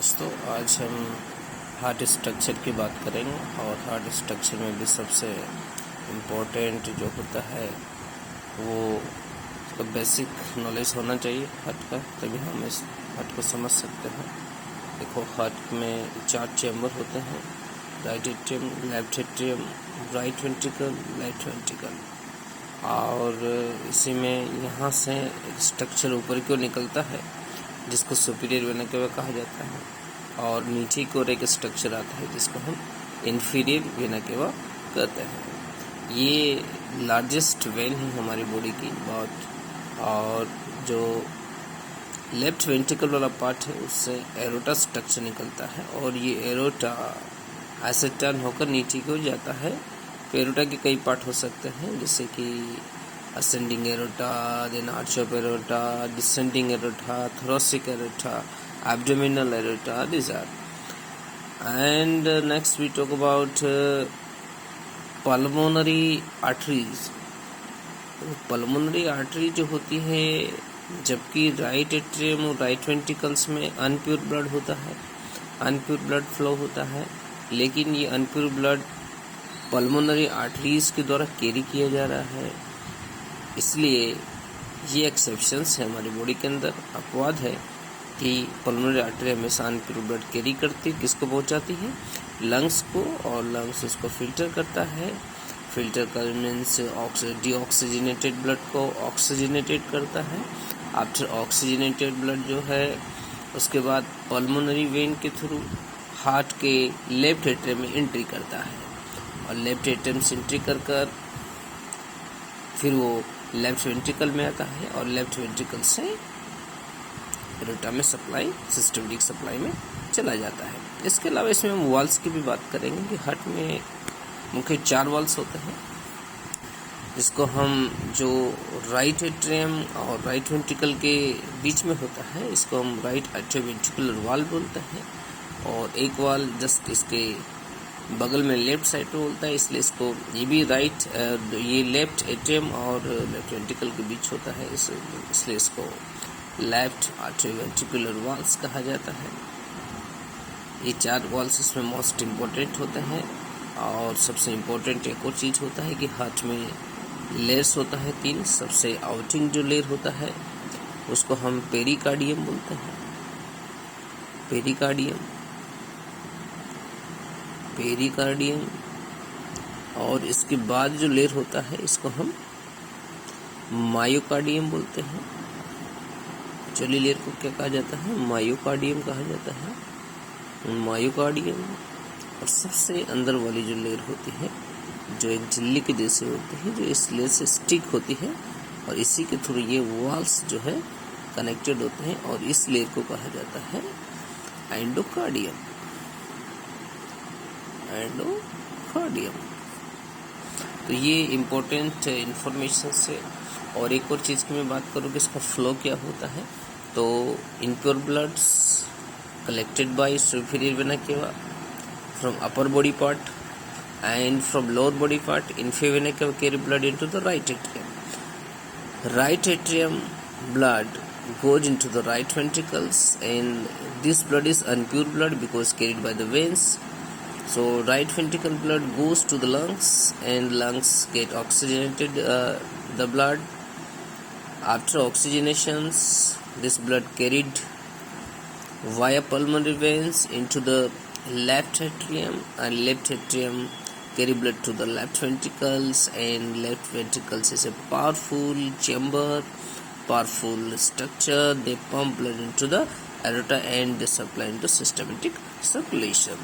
दोस्तों, आज हम हार्ट स्ट्रक्चर की बात करेंगे और हार्ट स्ट्रक्चर में भी सबसे इम्पोर्टेंट जो होता है वो तो बेसिक नॉलेज होना चाहिए हार्ट का, तभी हम इस हार्ट को समझ सकते हैं। देखो, हार्ट में 4 चैम्बर होते हैं: right atrium, left atrium, right ventricle, left ventricle. और इसी में यहाँ से एक स्ट्रक्चर ऊपर की ओर निकलता है जिसको सुपीरियर वेना केवा कहा जाता है, और नीचे की ओर एक स्ट्रक्चर आता है जिसको हम इन्फीरियर वेना केवा कहते हैं। ये लार्जेस्ट वेन है हमारी बॉडी की बहुत, और जो लेफ्ट वेंट्रिकल वाला पार्ट है उससे एरोटा स्ट्रक्चर निकलता है, और ये एरोटा ऐसे टर्न होकर नीचे की ओर जाता है। तो एरोटा के कई पार्ट हो सकते हैं, जैसे कि ascending aorta, then arch of aorta, descending aorta, thoracic aorta, abdominal aorta. These are. And next we talk about pulmonary arteries. Pulmonary artery जो होती है, जबकि राइट एट्रियम और राइट वेंट्रिकल्स में अनप्योर ब्लड होता है, अनप्योर ब्लड फ्लो होता है, लेकिन ये अनप्योर ब्लड पल्मोनरी आर्टरीज के द्वारा कैरी किया जा रहा है। इसलिए ये एक्सेप्शंस है हमारी बॉडी के अंदर। अपवाद है कि पल्मोनरी आर्टरी हमेशा अनप्योर ब्लड कैरी करती है, किसको पहुंचाती है? लंग्स को, और लंग्स उसको फिल्टर करता है। फिल्टर कर मीन्स डीऑक्सीजनेटेड ब्लड को ऑक्सीजनेटेड करता है। आफ्टर ऑक्सीजनेटेड ब्लड जो है उसके बाद पल्मोनरी वेन के थ्रू हार्ट के लेफ्ट एट्रियम में एंट्री करता है, और लेफ्ट एट्रियम से एंट्री कर फिर वो लेफ्ट वेंट्रिकल में आता है, और लेफ्ट वेंट्रिकल से एरोटा में सप्लाई, सिस्टमेटिक सप्लाई में चला जाता है। इसके अलावा इसमें हम वाल्स की भी बात करेंगे कि हार्ट में मुख्य 4 वाल्स होते हैं, जिसको हम जो राइट एट्रियम और राइट वेंट्रिकल के बीच में होता है इसको हम राइट एट्रियोवेंट्रिकुलर वाल्व बोलते हैं, और एक वाल जस्ट इसके बगल में लेफ्ट साइड पे बोलता है, इसलिए इसको ये भी ये लेफ्ट एट्रियम और लेफ्ट वेंट्रिकल के बीच होता है, इसलिए इसको लेफ्ट एट्रियोवेंट्रिकुलर वाल्स कहा जाता है। ये 4 वाल्स इसमें मोस्ट इम्पोर्टेंट होते हैं। और सबसे इम्पोर्टेंट एक और चीज़ होता है कि हार्ट में लेयर्स होता है 3। सबसे आउटिंग जो लेयर होता है उसको हम पेरिकार्डियम बोलते हैं, पेरिकार्डियम। और इसके बाद जो लेयर होता है इसको हम मायोकार्डियम बोलते हैं। चलिए, लेयर को क्या कहा जाता है? मायोकार्डियम कहा जाता है, मायोकार्डियम। और सबसे अंदर वाली जो लेयर होती है जो एक झिल्ली के जैसे होती है, जो इस लेयर से स्टिक होती है, और इसी के थ्रू ये वाल्स जो है कनेक्टेड होते हैं, और इस लेयर को कहा जाता है एंडोकार्डियम। तो ये इम्पोर्टेंट इंफॉर्मेशन से। और एक और चीज़ की मैं बात करूँ कि इसका फ्लो क्या होता है, तो impure bloods collected by superior vena cava from upper body part and from lower body part, inferior vena cava carry blood into the right atrium. Right atrium blood goes into the right ventricles, and this blood is unpure blood because carried by the veins. So right ventricle blood goes to the lungs, and lungs get oxygenated the blood. After oxygenations, this blood carried via pulmonary veins into the left atrium, and left atrium carry blood to the left ventricles, and left ventricles is a powerful chamber, powerful structure. They pump blood into the aorta and they supply into systematic circulation.